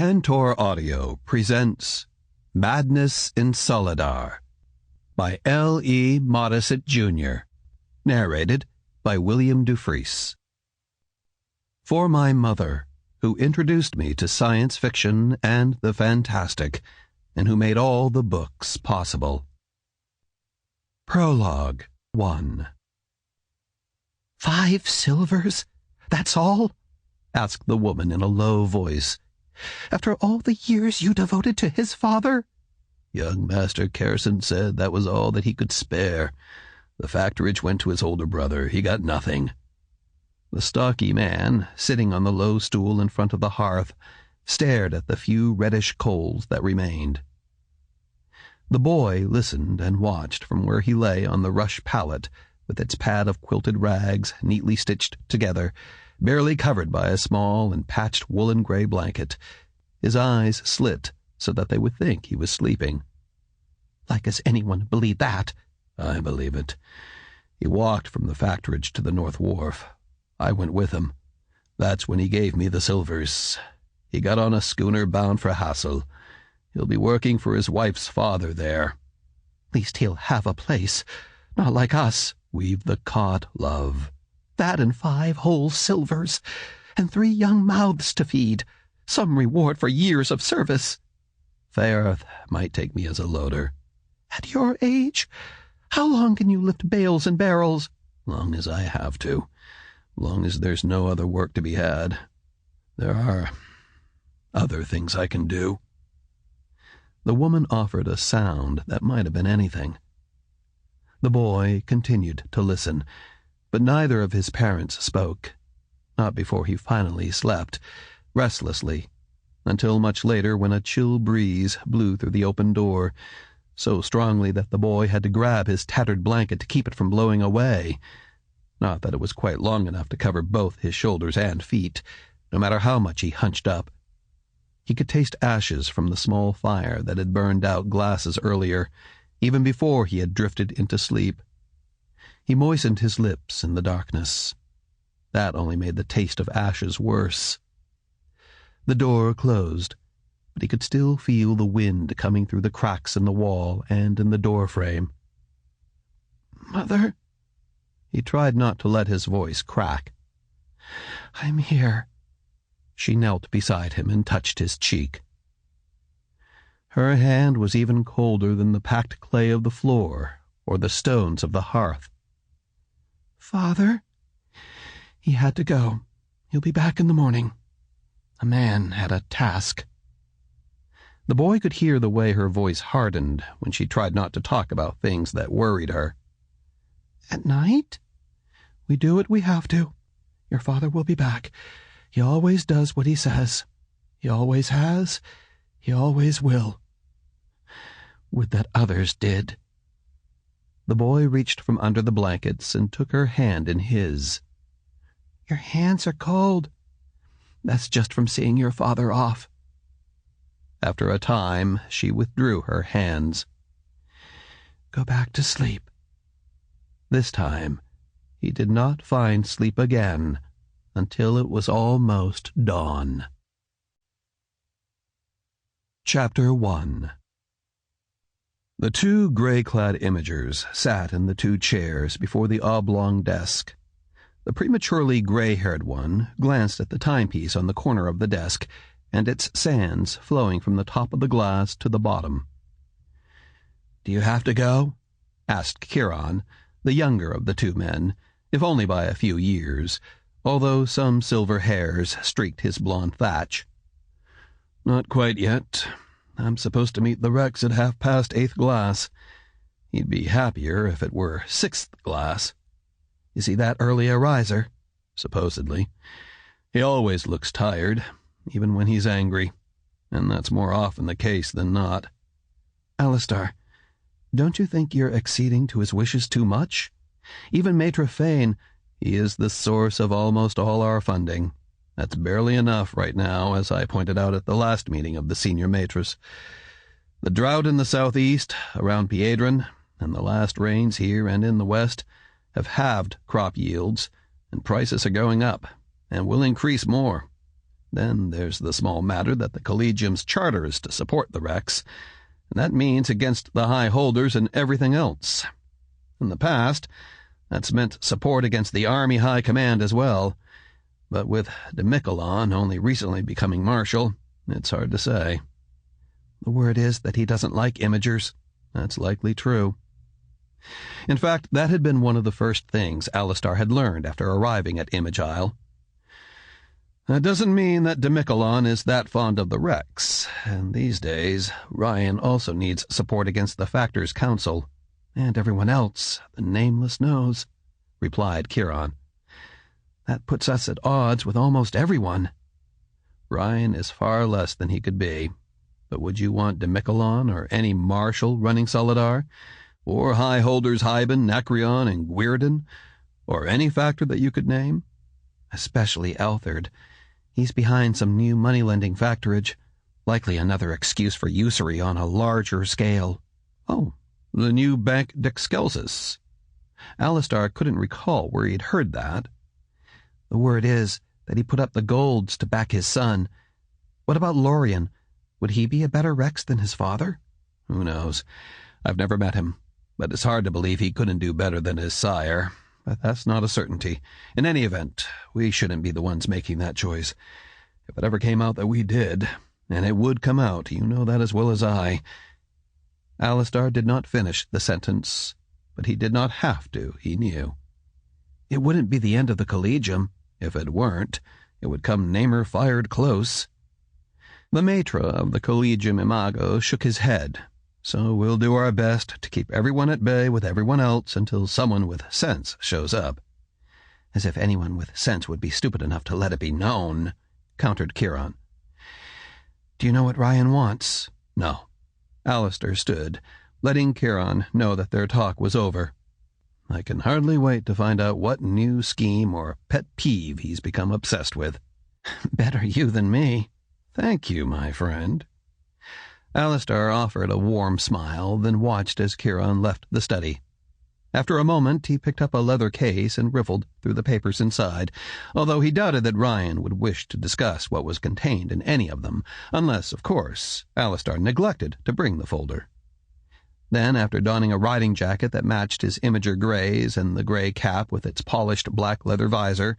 Tantor Audio presents Madness in Solidar by L.E. Modesitt, Jr., narrated by William Dufris. For my mother, who introduced me to science fiction and the fantastic, and who made all the books possible. Prologue 1. 5 silvers? That's all? Asked the woman in a low voice. After all the years you devoted to his father? Young Master Carson said that was all that he could spare. The factorage went to his older brother. He got nothing. The stocky man, sitting on the low stool in front of the hearth, stared at the few reddish coals that remained. The boy listened and watched from where he lay on the rush pallet, with its pad of quilted rags neatly stitched together, barely covered by a small and patched woolen gray blanket, his eyes slit so that they would think he was sleeping. Like as anyone believed that. I believe it. He walked from the factorage to the North Wharf. I went with him. That's when he gave me the silvers. He got on a schooner bound for Hassel. He'll be working for his wife's father there. Least he'll have a place. Not like us. We've the cot, love. That and 5 whole silvers, and 3 young mouths to feed. Some reward for years of service. Fairth might take me as a loader. At your age? How long can you lift bales and barrels? Long as I have to. Long as there's no other work to be had. There are other things I can do. The woman offered a sound that might have been anything. The boy continued to listen, but neither of his parents spoke, not before he finally slept, restlessly, until much later when a chill breeze blew through the open door, so strongly that the boy had to grab his tattered blanket to keep it from blowing away. Not that it was quite long enough to cover both his shoulders and feet, no matter how much he hunched up. He could taste ashes from the small fire that had burned out glasses earlier, even before he had drifted into sleep. He moistened his lips in the darkness. That only made the taste of ashes worse. The door closed, but he could still feel the wind coming through the cracks in the wall and in the door frame. "Mother?" He tried not to let his voice crack. "I'm here." She knelt beside him and touched his cheek. Her hand was even colder than the packed clay of the floor or the stones of the hearth. "Father? He had to go. He'll be back in the morning. A man had a task." The boy could hear the way her voice hardened when she tried not to talk about things that worried her. "At night? We do what we have to. Your father will be back. He always does what he says. He always has. He always will. Would that others did." The boy reached from under the blankets and took her hand in his. "Your hands are cold. That's just from seeing your father off." After a time, she withdrew her hands. "Go back to sleep." This time, he did not find sleep again until it was almost dawn. Chapter 1. The 2 gray-clad imagers sat in the 2 chairs before the oblong desk. The prematurely gray-haired one glanced at the timepiece on the corner of the desk and its sands flowing from the top of the glass to the bottom. "Do you have to go?" asked Chiron, the younger of the 2 men, if only by a few years, although some silver hairs streaked his blond thatch. "Not quite yet. I'm supposed to meet the Rex at 8:30 glass. He'd be happier if it were 6th glass. Is he that early a riser?" "Supposedly. He always looks tired, even when he's angry, and that's more often the case than not." "Alastar, don't you think you're acceding to his wishes too much? Even Maitre he is the source of almost all our funding. That's barely enough right now, as I pointed out at the last meeting of the senior maitres. The drought in the southeast, around Piedron, and the last rains here and in the west have halved crop yields, and prices are going up, and will increase more. Then there's the small matter that the Collegium's charter is to support the Rex, and that means against the High Holders and everything else. In the past, that's meant support against the Army High Command as well, but with Demikalon only recently becoming Marshal, it's hard to say. The word is that he doesn't like Imagers. That's likely true. In fact, that had been one of the first things Alastar had learned after arriving at Image Isle. That doesn't mean that Demikalon is that fond of the Rex, and these days Ryen also needs support against the Factors' Council. And everyone else, the Nameless knows, replied Kiran. That puts us at odds with almost everyone. Ryen is far less than he could be, but would you want Demikalon or any Marshal running Solidar, or High Holders Hyben, Nacreon, and Gwyrden, or any Factor that you could name? Especially Elthard. He's behind some new money-lending factorage, likely another excuse for usury on a larger scale. Oh, the new Bank Dexcelsis. Alastar couldn't recall where he'd heard that. The word is that he put up the golds to back his son. What about Lorien? Would he be a better Rex than his father? Who knows? I've never met him, but it's hard to believe he couldn't do better than his sire. But that's not a certainty. In any event, we shouldn't be the ones making that choice. If it ever came out that we did, and it would come out, you know that as well as I. Alastar did not finish the sentence, but he did not have to, he knew. It wouldn't be the end of the Collegium. If it weren't, it would come Namer-fired close. The Maitre of the Collegium Imago shook his head. So we'll do our best to keep everyone at bay with everyone else until someone with sense shows up. As if anyone with sense would be stupid enough to let it be known, countered Kiran. Do you know what Ryen wants? No. Alastar stood, letting Kiran know that their talk was over. I can hardly wait to find out what new scheme or pet peeve he's become obsessed with. Better you than me. Thank you, my friend. Alastar offered a warm smile, then watched as Kiran left the study. After a moment, he picked up a leather case and riffled through the papers inside, although he doubted that Ryen would wish to discuss what was contained in any of them, unless, of course, Alastar neglected to bring the folder. Then, after donning a riding jacket that matched his Imager grays and the gray cap with its polished black leather visor,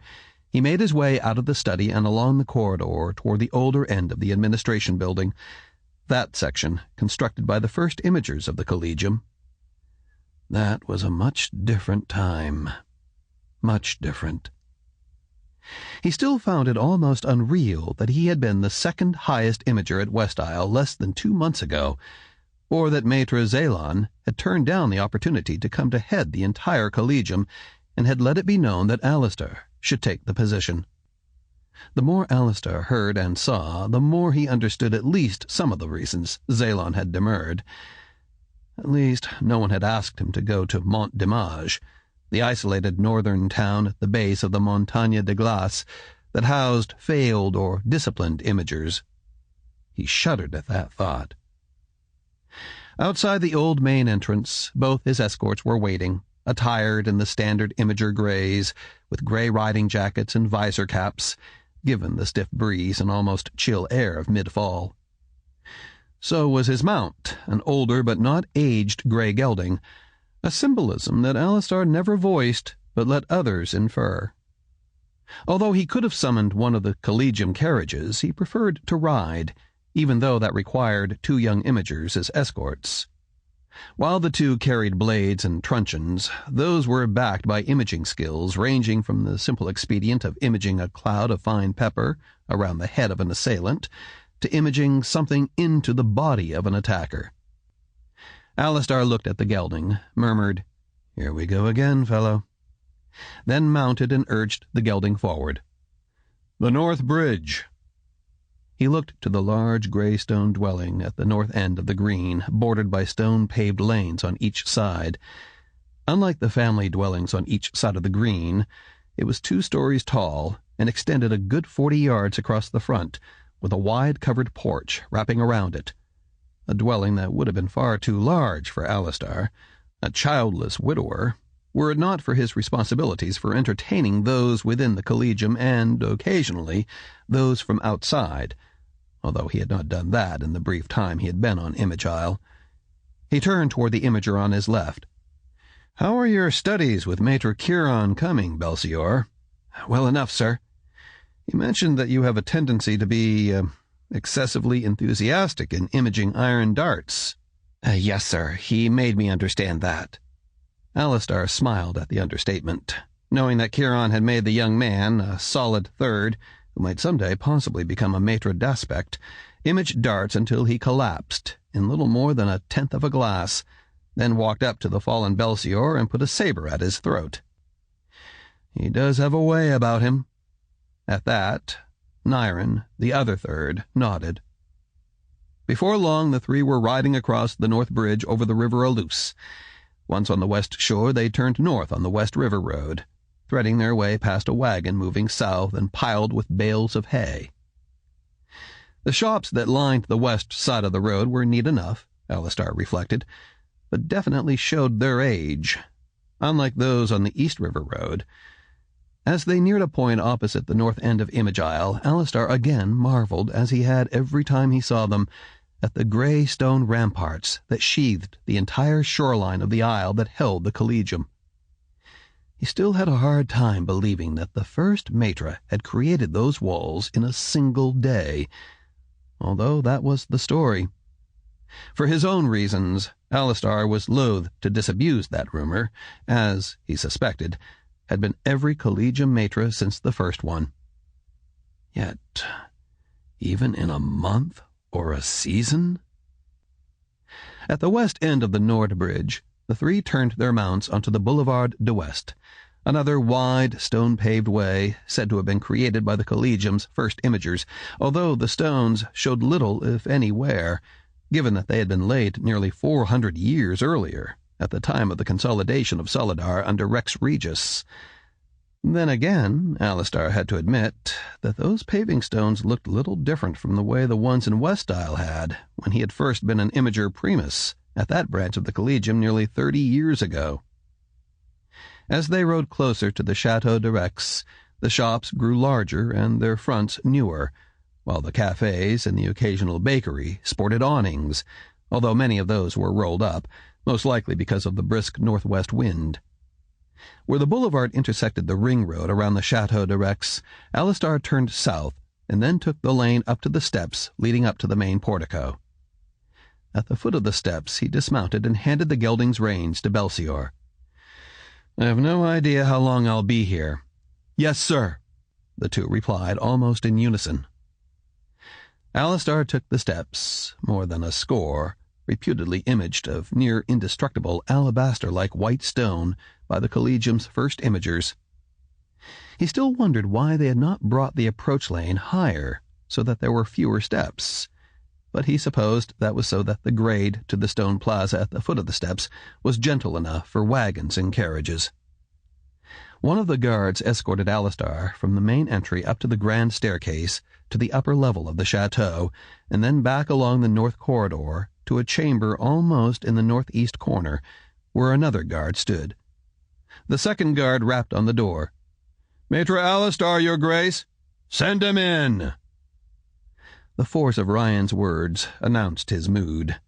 he made his way out of the study and along the corridor toward the older end of the administration building, that section constructed by the first Imagers of the Collegium. That was a much different time. Much different. He still found it almost unreal that he had been the second highest Imager at West Isle less than 2 months ago, or that Maitre Zalon had turned down the opportunity to come to head the entire Collegium and had let it be known that Alastar should take the position. The more Alastar heard and saw, the more he understood at least some of the reasons Zalon had demurred. At least, no one had asked him to go to Mont Dimage, the isolated northern town at the base of the Montagne de Glace that housed failed or disciplined Imagers. He shuddered at that thought. Outside the old main entrance, both his escorts were waiting, attired in the standard Imager grays, with gray riding jackets and visor caps, given the stiff breeze and almost chill air of mid-fall. So was his mount, an older but not aged gray gelding, a symbolism that Alastar never voiced but let others infer. Although he could have summoned one of the Collegium carriages, he preferred to ride, even though that required 2 young Imagers as escorts. While the 2 carried blades and truncheons, those were backed by imaging skills ranging from the simple expedient of imaging a cloud of fine pepper around the head of an assailant to imaging something into the body of an attacker. Alastar looked at the gelding, murmured, "Here we go again, fellow," then mounted and urged the gelding forward. "The North Bridge." He looked to the large gray stone dwelling at the north end of the green, bordered by stone-paved lanes on each side. Unlike the family dwellings on each side of the green, it was 2 stories tall and extended a good 40 yards across the front, with a wide covered porch wrapping around it. A dwelling that would have been far too large for Alastar, a childless widower, were it not for his responsibilities for entertaining those within the Collegium and, occasionally, those from outside, although he had not done that in the brief time he had been on Image Isle. He turned toward the imager on his left. "How are your studies with Maitre Chiron coming, Belsior?" "Well enough, sir." "He mentioned that you have a tendency to be excessively enthusiastic in imaging iron darts." Yes, sir. He made me understand that." Alastar smiled at the understatement, knowing that Chiron had made the young man, a solid third, who might someday possibly become a maitre d'aspect, image darts until he collapsed in little more than a tenth of a glass, then walked up to the fallen Belsior and put a saber at his throat. He does have a way about him. At that, Nyren, the other third, nodded. Before long, the three were riding across the North Bridge over the River Alus. Once on the west shore, they turned north on the West River Road, threading their way past a wagon moving south and piled with bales of hay. The shops that lined the west side of the road were neat enough, Alastar reflected, but definitely showed their age, unlike those on the East River Road. As they neared a point opposite the north end of Image Isle, Alastar again marveled, as he had every time he saw them, at the gray stone ramparts that sheathed the entire shoreline of the isle that held the Collegium. He still had a hard time believing that the first Maitre had created those walls in a single day, although that was the story. For his own reasons, Alastar was loath to disabuse that rumor, as, he suspected, had been every Collegium Maitre since the first one. Yet, even in a month or a season? At the west end of the Nord Bridge, the three turned their mounts onto the Boulevard de West, another wide, stone-paved way said to have been created by the Collegium's first imagers, although the stones showed little, if any, wear, given that they had been laid nearly 400 years earlier, at the time of the consolidation of Solidar under Rex Ryen. Then again, Alastar had to admit that those paving stones looked little different from the way the ones in West Isle had when he had first been an imager primus at that branch of the Collegium nearly 30 years ago. As they rode closer to the Chateau de Rex, the shops grew larger and their fronts newer, while the cafes and the occasional bakery sported awnings, although many of those were rolled up, most likely because of the brisk northwest wind. Where the boulevard intersected the ring road around the Chateau de Rex, Alastar turned south and then took the lane up to the steps leading up to the main portico. At the foot of the steps he dismounted and handed the gelding's reins to Belsior. "I have no idea how long I'll be here." "Yes, sir," the two replied almost in unison. Alastar took the steps, more than a score, reputedly imaged of near indestructible alabaster-like white stone by the Collegium's first imagers. He still wondered why they had not brought the approach lane higher, so that there were fewer steps, but he supposed that was so that the grade to the stone plaza at the foot of the steps was gentle enough for wagons and carriages. One of the guards escorted Alastar from the main entry up to the grand staircase to the upper level of the chateau, and then back along the north corridor to a chamber almost in the northeast corner, where another guard stood. The second guard rapped on the door. "Maitre Alastar, your grace! Send him in!" The force of Ryan's words announced his mood,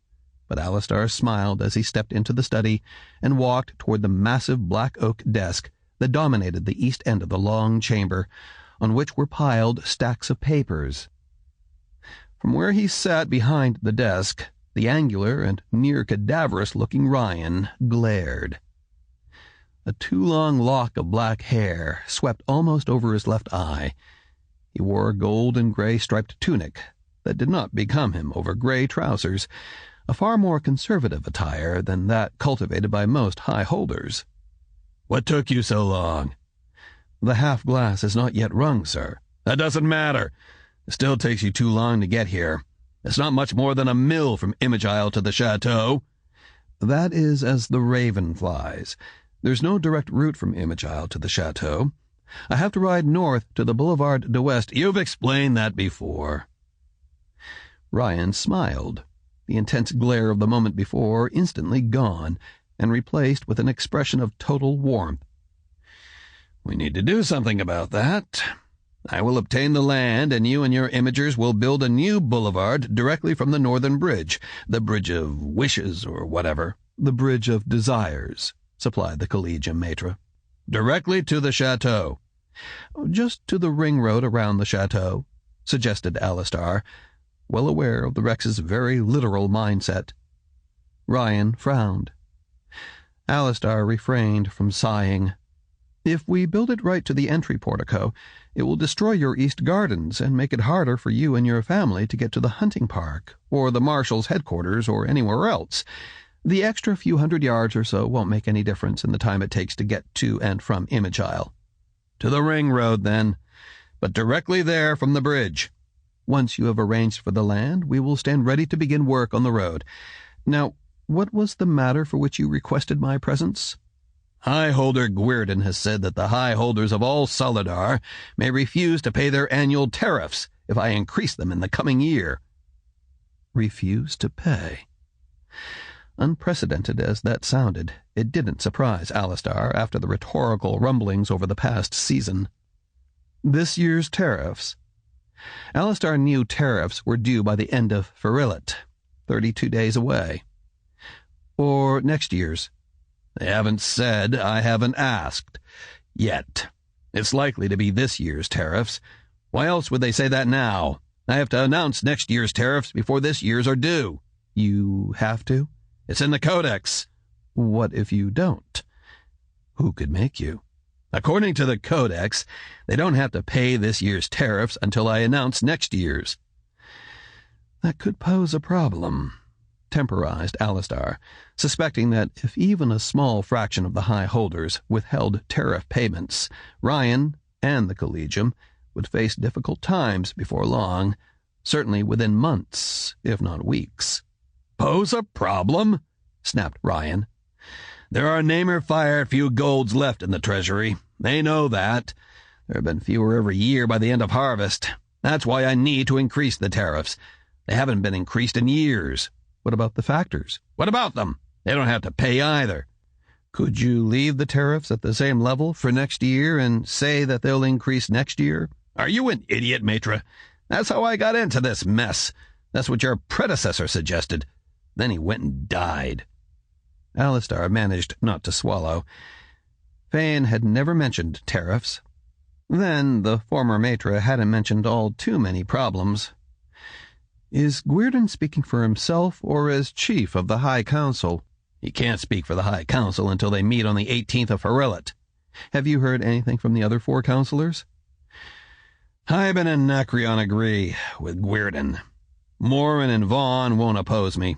but Alastar smiled as he stepped into the study and walked toward the massive black oak desk that dominated the east end of the long chamber, on which were piled stacks of papers. From where he sat behind the desk, the angular and near cadaverous-looking Ryen glared. A too-long lock of black hair swept almost over his left eye. He wore a gold and gray striped tunic that did not become him over gray trousers, a far more conservative attire than that cultivated by most high holders. "What took you so long?" "The half-glass is not yet rung, sir." "That doesn't matter. It still takes you too long to get here. It's not much more than a mill from Image Isle to the chateau." "That is as the raven flies. There's no direct route from Image Isle to the chateau. I have to ride north to the Boulevard de West." "You've explained that before." Ryen smiled, the intense glare of the moment before instantly gone, and replaced with an expression of total warmth. "We need to do something about that. I will obtain the land, and you and your imagers will build a new boulevard directly from the northern bridge, the Bridge of Wishes or whatever." "The Bridge of Desires," supplied the Collegium Maitre. "Directly to the chateau." "Just to the ring road around the chateau," suggested Alastar, well aware of the Rex's very literal mindset. Ryen frowned. Alastar refrained from sighing. "If we build it right to the entry portico, it will destroy your east gardens and make it harder for you and your family to get to the hunting park, or the marshal's headquarters, or anywhere else. The extra few 100 yards or so won't make any difference in the time it takes to get to and from Image Isle." "To the ring road, then, but directly there from the bridge." "Once you have arranged for the land, we will stand ready to begin work on the road. Now, what was the matter for which you requested my presence?" "Highholder Quaeryt has said that the highholders of all Solidar may refuse to pay their annual tariffs if I increase them in the coming year." Refuse to pay? Unprecedented as that sounded, it didn't surprise Alastar after the rhetorical rumblings over the past season. This year's tariffs? Alastar knew tariffs were due by the end of Quaeryt, 32 days away. Or next year's? "They haven't said, I haven't asked. Yet. It's likely to be this year's tariffs. Why else would they say that now? I have to announce next year's tariffs before this year's are due." "You have to?" "It's in the Codex." "What if you don't?" "Who could make you?" "According to the Codex, they don't have to pay this year's tariffs until I announce next year's." "That could pose a problem," temporized Alastar, suspecting that if even a small fraction of the high holders withheld tariff payments, Ryen and the Collegium would face difficult times before long, certainly within months, if not weeks. "Pose a problem?" snapped Ryen. "There are namer-fired few golds left in the treasury. They know that. There have been fewer every year by the end of harvest. That's why I need to increase the tariffs. They haven't been increased in years." "What about the factors?" "What about them? They don't have to pay either." "Could you leave the tariffs at the same level for next year and say that they'll increase next year?" "Are you an idiot, Maitre? That's how I got into this mess. That's what your predecessor suggested. Then he went and died." Alastar managed not to swallow. Fane had never mentioned tariffs. Then the former Maitre hadn't mentioned all too many problems. "Is Quaeryt speaking for himself or as chief of the High Council?" "He can't speak for the High Council until they meet on the 18th of Quaeryt." "Have you heard anything from the other 4 counselors?" "Hyben and Nacreon agree with Quaeryt. Morin and Vaughn won't oppose me."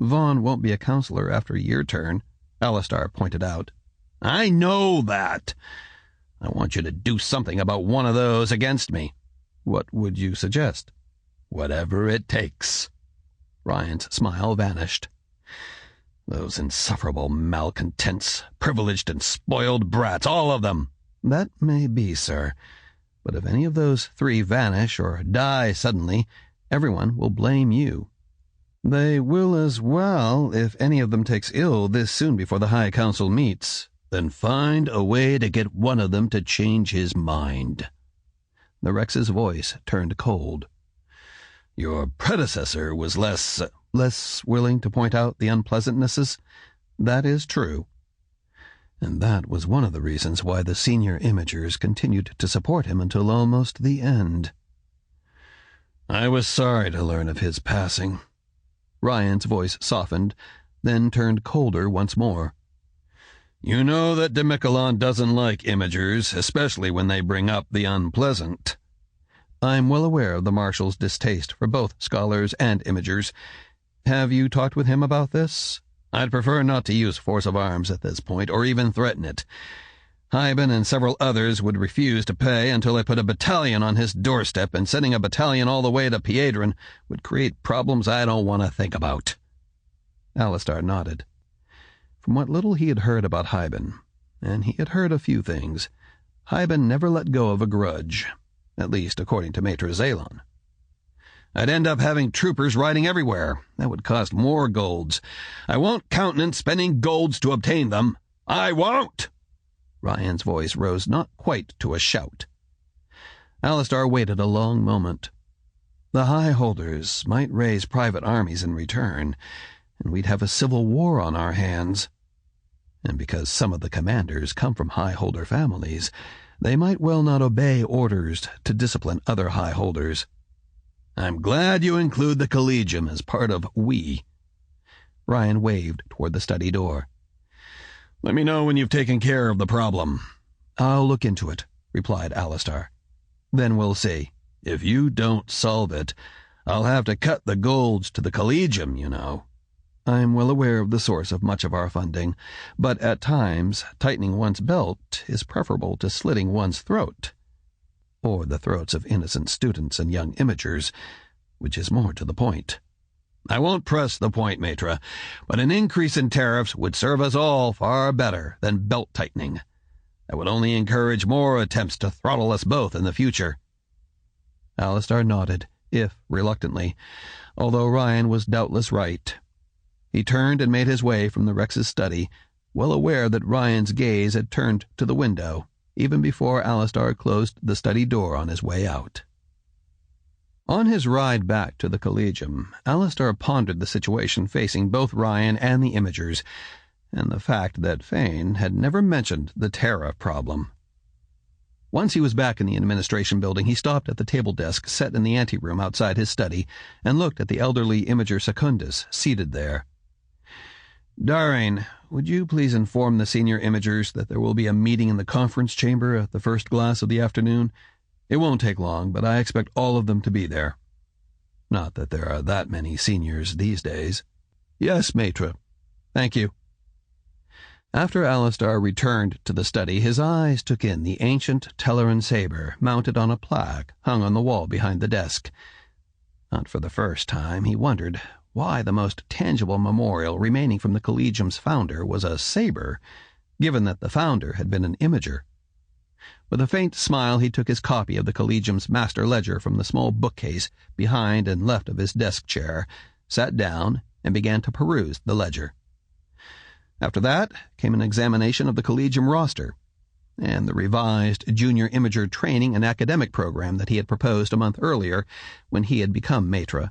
"Vaughn won't be a counselor after your turn," Alastar pointed out. "I know that. I want you to do something about one of those against me." "What would you suggest?" "Whatever it takes." Ryan's smile vanished. "Those insufferable malcontents, privileged and spoiled brats, all of them." "That may be, sir. But if any of those 3 vanish or die suddenly, everyone will blame you." "They will as well if any of them takes ill this soon before the High Council meets." "Then find a way to get one of them to change his mind." The Rex's voice turned cold. "Your predecessor was less willing to point out the unpleasantnesses. That is true. And that was one of the reasons why the senior imagers continued to support him until almost the end." "I was sorry to learn of his passing." Ryan's voice softened, then turned colder once more. "You know that Demikalon doesn't like imagers, especially when they bring up the unpleasant." "I'm well aware of the Marshal's distaste for both scholars and imagers. Have you talked with him about this?" "I'd prefer not to use force of arms at this point, or even threaten it. Hyben and several others would refuse to pay until I put a battalion on his doorstep, and sending a battalion all the way to Piedron would create problems I don't want to think about." Alastar nodded. From what little he had heard about Hyben, and he had heard a few things, Hyben never let go of a grudge, at least according to Maitre Zalon. I'd end up having troopers riding everywhere. That would cost more golds. I won't countenance spending golds to obtain them. I won't!" Ryan's voice rose not quite to a shout. Alastar waited a long moment. The High Holders might raise private armies in return, and we'd have a civil war on our hands. And because some of the commanders come from High Holder families, they might well not obey orders to discipline other High Holders. I'm glad you include the Collegium as part of we. Ryan waved toward the study door. Let me know when you've taken care of the problem. I'll look into it, replied Alastar. Then we'll see. If you don't solve it, I'll have to cut the golds to the Collegium, you know. I'm well aware of the source of much of our funding, but at times tightening one's belt is preferable to slitting one's throat, or the throats of innocent students and young imagers, which is more to the point. I won't press the point, Maitre, but an increase in tariffs would serve us all far better than belt-tightening. That would only encourage more attempts to throttle us both in the future. Alastar nodded, if reluctantly, although Ryan was doubtless right. He turned and made his way from the Rex's study, well aware that Ryan's gaze had turned to the window, even before Alastar closed the study door on his way out. On his ride back to the Collegium, Alastar pondered the situation facing both Ryan and the Imagers, and the fact that Fane had never mentioned the tariff problem. Once he was back in the administration building, he stopped at the table desk set in the anteroom outside his study and looked at the elderly Imager Secundus seated there. Darrain, would you please inform the senior Imagers that there will be a meeting in the conference chamber at the first glass of the afternoon? It won't take long, but I expect all of them to be there. Not that there are that many seniors these days. Yes, Maitre. Thank you. After Alastar returned to the study, his eyes took in the ancient Telleran saber mounted on a plaque hung on the wall behind the desk. Not for the first time, he wondered why the most tangible memorial remaining from the Collegium's founder was a saber, given that the founder had been an Imager. With a faint smile, he took his copy of the Collegium's master ledger from the small bookcase behind and left of his desk chair, sat down, and began to peruse the ledger. After that came an examination of the Collegium roster and the revised junior Imager training and academic program that he had proposed a month earlier when he had become Maitre,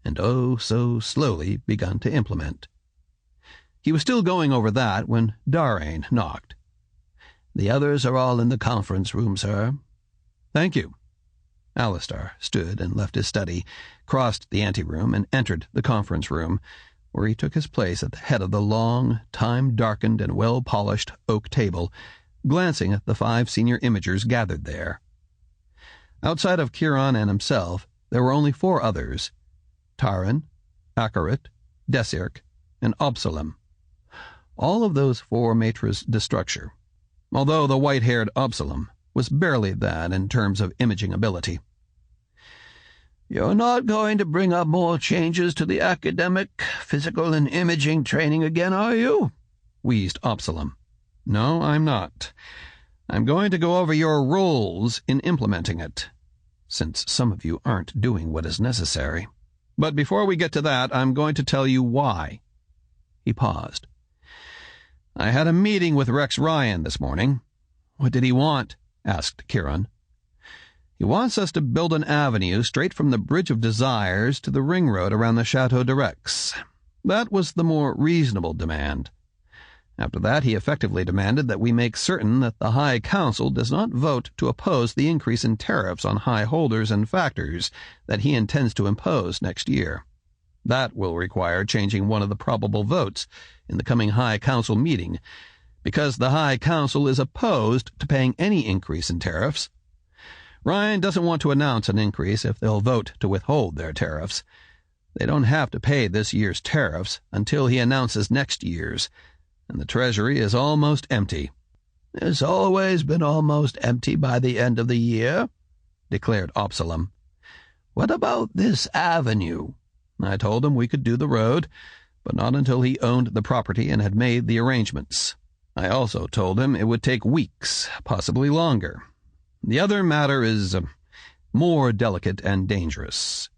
and so slowly begun to implement. He was still going over that when Darrain knocked. The others are all in the conference room, sir. Thank you. Alastar stood and left his study, crossed the anteroom, and entered the conference room, where he took his place at the head of the long, time-darkened and well-polished oak table, glancing at the 5 senior Imagers gathered there. Outside of Chiron and himself, there were only 4 others: Taran, Quaeryt, Desirk, and Absalom. All of those 4 Maitres de structure, although the white-haired Absalom was barely that in terms of imaging ability. You're not going to bring up more changes to the academic, physical, and imaging training again, are you? Wheezed Absalom. No, I'm not. I'm going to go over your roles in implementing it, since some of you aren't doing what is necessary. But before we get to that, I'm going to tell you why. He paused. I had a meeting with Rex Ryen this morning. What did he want? Asked Chiron. He wants us to build an avenue straight from the Bridge of Desires to the ring road around the Chateau de Rex. That was the more reasonable demand. After that, he effectively demanded that we make certain that the High Council does not vote to oppose the increase in tariffs on high holders and factors that he intends to impose next year. That will require changing one of the probable votes in the coming High Council meeting, because the High Council is opposed to paying any increase in tariffs. Ryan doesn't want to announce an increase if they'll vote to withhold their tariffs. They don't have to pay this year's tariffs until he announces next year's, and the treasury is almost empty. It's always been almost empty by the end of the year, declared Absalom. What about this avenue? I told him we could do the road, but not until he owned the property and had made the arrangements. I also told him it would take weeks, possibly longer. The other matter is more delicate and dangerous.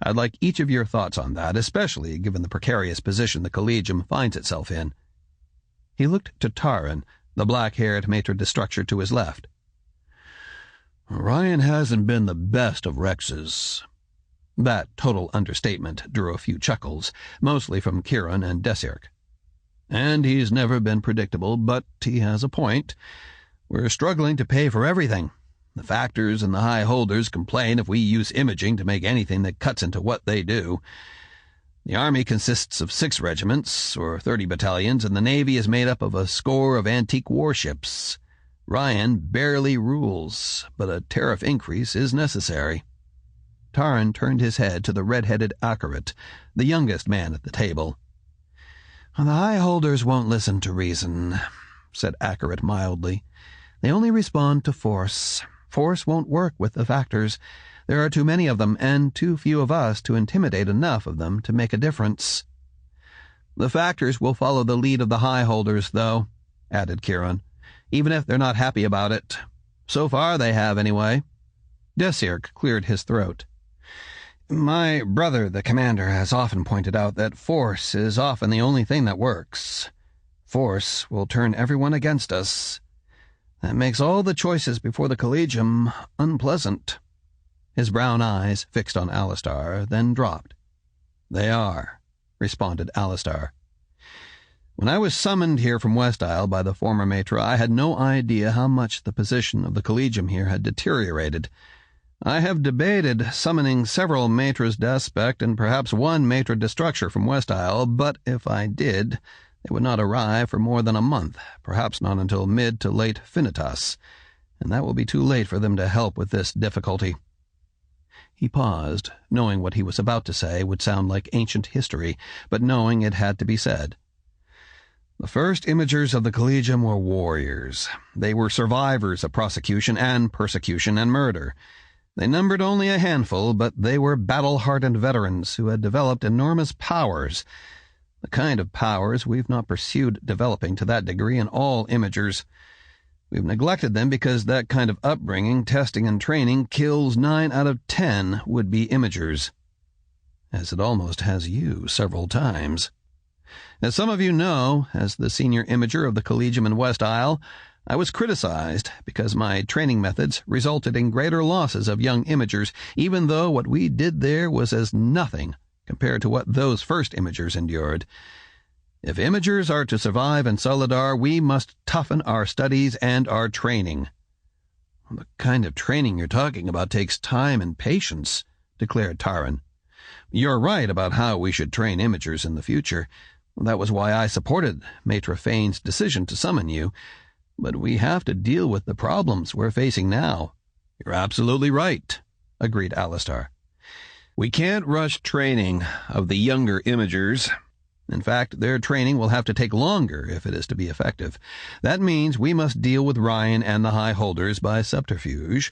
I'd like each of your thoughts on that, especially given the precarious position the Collegium finds itself in." He looked to Taran, the black-haired maitre de to his left. "Ryen hasn't been the best of Rexes." That total understatement drew a few chuckles, mostly from Kieran and Desirk. "And he's never been predictable, but he has a point. We're struggling to pay for everything. The factors and the high holders complain if we use imaging to make anything that cuts into what they do. The army consists of 6 regiments, or 30 battalions, and the navy is made up of a score of antique warships. Ryen barely rules, but a tariff increase is necessary." Taran turned his head to the red-headed Quaeryt, the youngest man at the table. "The high holders won't listen to reason," said Quaeryt mildly. "They only respond to force. Force won't work with the factors. There are too many of them, and too few of us to intimidate enough of them to make a difference." "The factors will follow the lead of the high holders, though," added Kieran, "even if they're not happy about it. So far they have, anyway." Desirk cleared his throat. "My brother, the commander, has often pointed out that force is often the only thing that works. Force will turn everyone against us. That makes all the choices before the Collegium unpleasant." His brown eyes fixed on Alastar, then dropped. "They are," responded Alastar. "When I was summoned here from West Isle by the former Maitre, I had no idea how much the position of the Collegium here had deteriorated. I have debated summoning several Maitres d'Aspect and perhaps one Maitre d'Structure from West Isle, but if I did, they would not arrive for more than a month, perhaps not until mid to late Finitas, and that will be too late for them to help with this difficulty." He paused, knowing what he was about to say would sound like ancient history, but knowing it had to be said. "The first imagers of the Collegium were warriors. They were survivors of prosecution and persecution and murder. They numbered only a handful, but they were battle-hardened veterans who had developed enormous powers, the kind of powers we've not pursued developing to that degree in all imagers. We've neglected them because that kind of upbringing, testing, and training kills 9 out of 10 would-be imagers. As it almost has you several times. As some of you know, as the senior imager of the Collegium in West Isle, I was criticized because my training methods resulted in greater losses of young imagers, even though what we did there was as nothing compared to what those first imagers endured. If imagers are to survive in Solidar, we must toughen our studies and our training." "The kind of training you're talking about takes time and patience," declared Taran. "You're right about how we should train imagers in the future. That was why I supported Maitre Fane's decision to summon you. But we have to deal with the problems we're facing now." "You're absolutely right," agreed Alastar. "We can't rush training of the younger imagers. In fact, their training will have to take longer if it is to be effective. That means we must deal with Ryen and the high holders by subterfuge,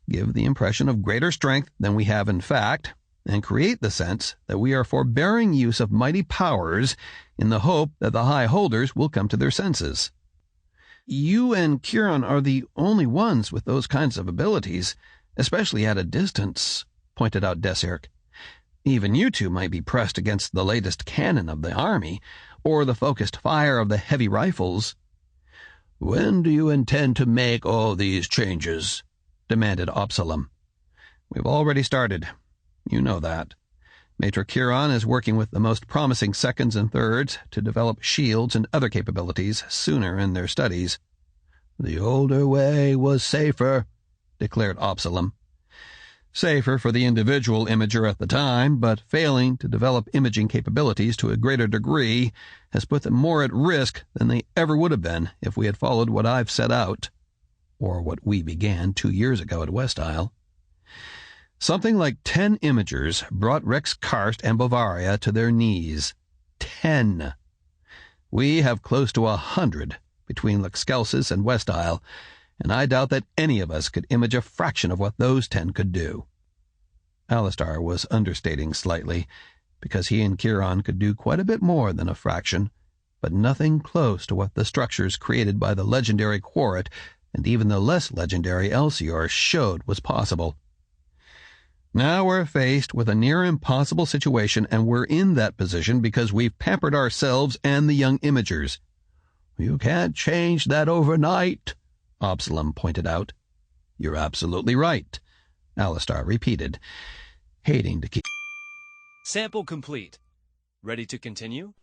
give the impression of greater strength than we have in fact, and create the sense that we are forbearing use of mighty powers in the hope that the high holders will come to their senses." "You and Kieran are the only ones with those kinds of abilities, especially at a distance," pointed out Desirk. "Even you two might be pressed against the latest cannon of the army, or the focused fire of the heavy rifles." "When do you intend to make all these changes?" demanded Absalom. "We've already started. You know that. Maitre Kieran is working with the most promising seconds and thirds to develop shields and other capabilities sooner in their studies." "The older way was safer," declared Absalom. "Safer for the individual imager at the time, but failing to develop imaging capabilities to a greater degree has put them more at risk than they ever would have been if we had followed what I've set out, or what we began 2 years ago at West Isle. Something like 10 imagers brought Rex Karst and Bavaria to their knees. 10. We have close to 100 between Lexcelsis and West Isle, and I doubt that any of us could image a fraction of what those 10 could do." Alastar was understating slightly, because he and Kieran could do quite a bit more than a fraction, but nothing close to what the structures created by the legendary Quaeryt and even the less legendary Elsior showed was possible. Now we're faced with a near impossible situation, and we're in that position because we've pampered ourselves and the young imagers. You can't change that overnight, Absalom pointed out. You're absolutely right, Alastar repeated, hating to keep... Sample complete. Ready to continue?